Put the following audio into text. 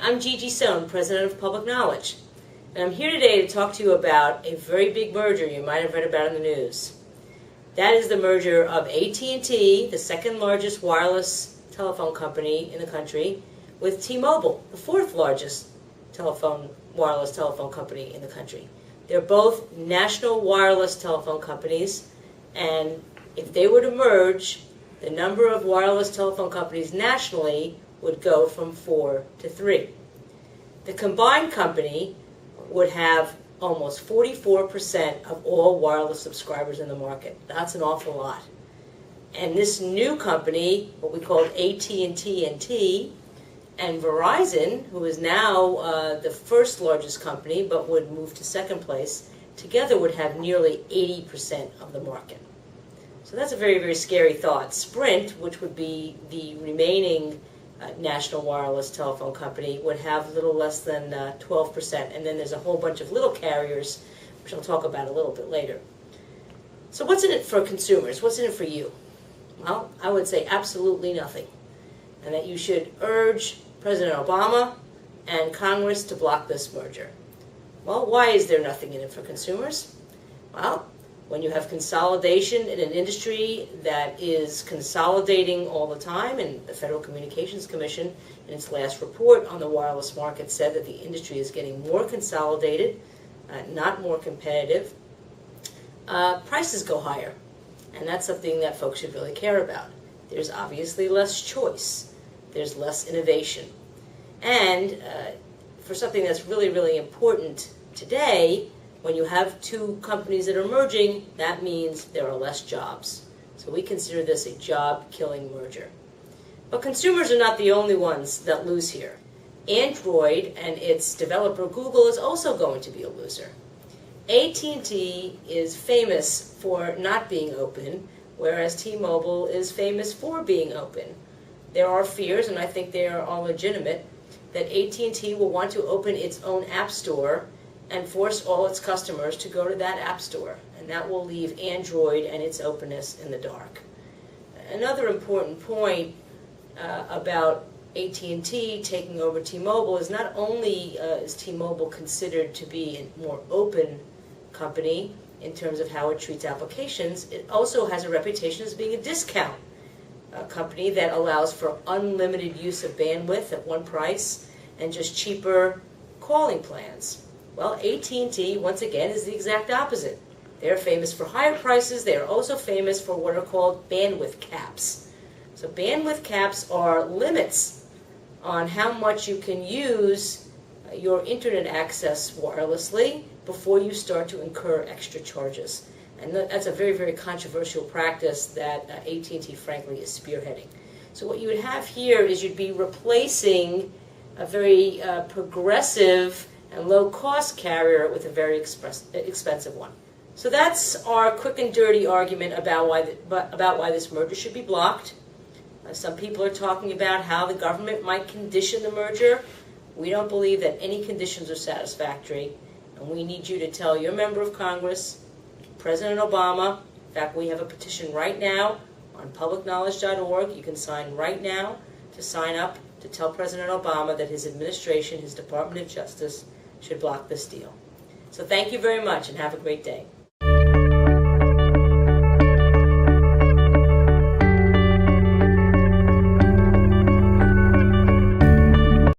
I'm Gigi Sohn, President of Public Knowledge, and I'm here today to talk to you about a very big merger you might have read about in the news. That is the merger of AT&T, the second largest wireless telephone company in the country, with T-Mobile, the fourth largest wireless telephone company in the country. They're both national wireless telephone companies, and if they were to merge, the number of wireless telephone companies nationally would go from 4 to 3. The combined company would have almost 44% of all wireless subscribers in the market. That's an awful lot. And this new company, what we call AT&T and Verizon, who is now the first largest company but would move to second place, together would have nearly 80% of the market. So that's a very, very scary thought. Sprint, which would be the remaining national wireless telephone company, would have a little less than 12%. And then there's a whole bunch of little carriers, which I'll talk about a little bit later. So what's in it for consumers? What's in it for you? Well, I would say absolutely nothing. And that you should urge President Obama and Congress to block this merger. Well, why is there nothing in it for consumers? Well, when you have consolidation in an industry that is consolidating all the time, and the Federal Communications Commission in its last report on the wireless market said that the industry is getting more consolidated, not more competitive, prices go higher. And that's something that folks should really care about. There's obviously less choice. There's less innovation. And for something that's really, really important today, when you have two companies that are merging, that means there are less jobs. So we consider this a job-killing merger. But consumers are not the only ones that lose here. Android and its developer Google is also going to be a loser. AT&T is famous for not being open, whereas T-Mobile is famous for being open. There are fears, and I think they are all legitimate, that AT&T will want to open its own app store and force all its customers to go to that app store. And that will leave Android and its openness in the dark. Another important point about AT&T taking over T-Mobile is not only is T-Mobile considered to be a more open company in terms of how it treats applications, it also has a reputation as being a discount company that allows for unlimited use of bandwidth at one price and just cheaper calling plans. Well, AT&T, once again, is the exact opposite. They're famous for higher prices. They are also famous for what are called bandwidth caps. So bandwidth caps are limits on how much you can use your internet access wirelessly before you start to incur extra charges. And that's a very, very controversial practice that AT&T, frankly, is spearheading. So what you would have here is you'd be replacing a very progressive and low-cost carrier with a very expensive one. So that's our quick and dirty argument about why this merger should be blocked. Some people are talking about how the government might condition the merger. We don't believe that any conditions are satisfactory, and we need you to tell your member of Congress, President Obama. In fact, we have a petition right now on publicknowledge.org. You can sign right now to sign up to tell President Obama that his administration, his Department of Justice, should block this deal. So thank you very much and have a great day.